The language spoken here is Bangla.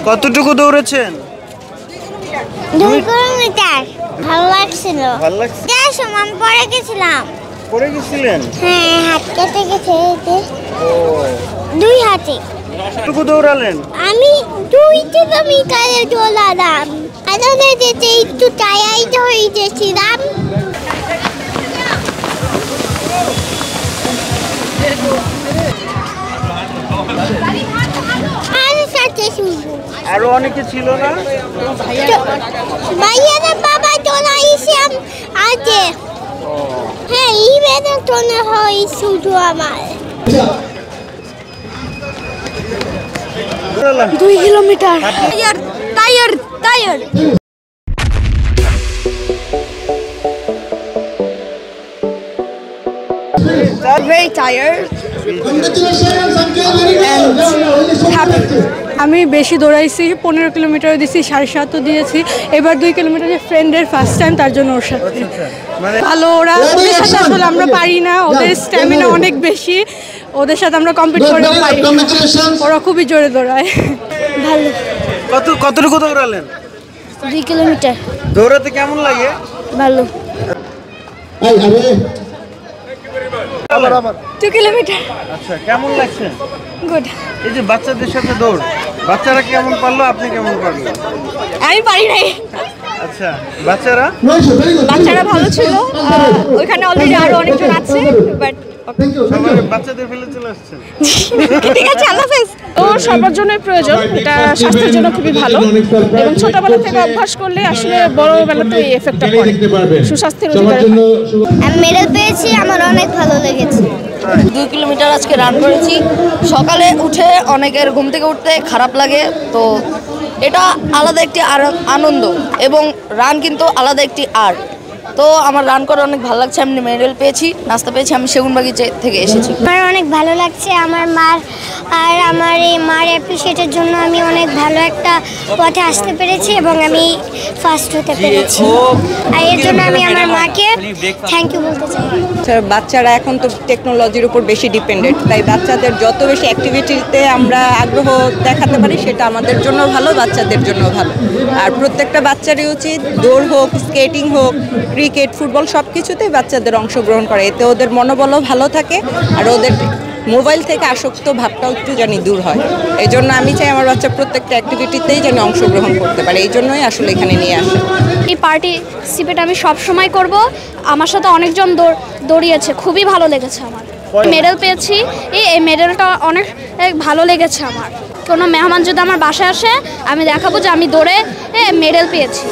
কতটুকু দৌড়েছেন? 2 কিলোমিটার। ভালো লাগছিল। ভালো লাগছে? যার সময় পড়ে গেছিলাম। পড়ে গেছিলেন? হ্যাঁ, হাত কেটে গেছে। ও 2 হাতে। কতটুকু দৌড়ালেন? আমি 2 কিলোমিটারে দৌড়ালাম। আদানে যেতে একটু টায়ার্ড হয়ে গেছিলাম। আরো অনেকে ছিল না? ভাইয়ারা বাবা দৌড়াইছে আজকে। হ্যাঁ, ইভেন্টে তোলা হয় শুধু আমার। 2 kilometre. Tyre. Very tired and happy. আমি বেশি দৌড়াইছি, 15 কিলোমিটার দিয়েছি, 7.5 দিয়েছি। এবার 2 কিলোমিটারের ফ্রেন্ডের ফার্স্ট টাইম, তার জন্য ওর সাথে ভালো। ওদের সাথে আসলে আমরা পারি না, ওদের স্ট্যামিনা অনেক বেশি, ওদের সাথে আমরা কম্পিট করে পারি। ওরা খুবই জোরে দৌড়ায়। ভালো। কতটুকু দৌড়ালেন? 2 কিলোমিটার। দৌড়াতে কেমন লাগে? ভালো। 2 কিলোমিটার। আচ্ছা, কেমন লাগছে? গুড। এই যে বাচ্চাদের সাথে দৌড়, বাচ্চারা কেমন পারলো, আপনি কেমন পারলেন? আমি পারি নাই। আচ্ছা, বাচ্চারা ভালো ছিল। ওইখানে অলরেডি আরো অনেকজন আছে, বাট বাচ্চাদের ফেলে চলে আসছেন। ঠিক আছে, আল্লাহ হাফেজ। তো সবার জন্যই প্রয়োজন, এটা স্বাস্থ্যের জন্য খুবই ভালো এবং ছোটবেলা থেকে অভ্যাস করলে আসলে বড়বেলাতে এই এফেক্টটা পড়ে সুস্বাস্থ্যের অধিকারী। আমি মেডেল পেয়েছি, আমার অনেক ভালো লেগেছে। 2 কিলোমিটার আজকে রান করেছি। সকালে উঠে অনেকের ঘুম থেকে উঠতে খারাপ লাগে, তো এটা আলাদা একটি আনন্দ এবং রান কিন্তু আলাদা একটি আর্ট। তো আমার রান করে অনেক ভালো লাগছে। আমি মেডেল পেয়েছি, নাস্তা পেয়েছি। আমি সেগুনবাগিচা থেকে এসেছি। আমার অনেক ভালো লাগছে। আমার মার এই মার অ্যাপ্রিসিয়েটের জন্য আমি অনেক ভালো একটা পথে আসতে পেরেছি এবং আমি ফার্স্ট হতে পেরেছি। আর এর জন্য আমি আমার মাকে থ্যাংক ইউ বলতে চাই। বাচ্চারা এখন তো টেকনোলজির উপর বেশি ডিপেন্ডেন্ট, তাই বাচ্চাদের যত বেশি অ্যাক্টিভিটিতে আমরা আগ্রহ দেখাতে পারি সেটা আমাদের জন্য ভালো, বাচ্চাদের জন্য ভালো। আর প্রত্যেকটা বাচ্চারই উচিত দৌড় হোক, স্কেটিং হোক, ক্রিকেট, ফুটবল সব কিছুতেই বাচ্চাদের অংশগ্রহণ করে। এতে ওদের মনোবলও ভালো থাকে আর ওদের মোবাইল থেকে আসক্ত ভাবটাও একটু জানি দূর হয়। এই জন্য আমি চাই আমার বাচ্চা প্রত্যেকটা অ্যাক্টিভিটিতেই যেন অংশগ্রহণ করতে পারে। এই জন্যই আসলে এখানে নিয়ে আসা। এই পার্টিসিপেট আমি সব সময় করব। আমার সাথে অনেকজন দৌড়িয়েছে, খুবই ভালো লেগেছে আমার। মেডেল পেয়েছি, এই মেডেলটা অনেক ভালো লেগেছে আমার। কোনো মেহমান যদি আমার বাসায় আসে, আমি দেখাবো যে আমি দৌড়ে মেডেল পেয়েছি।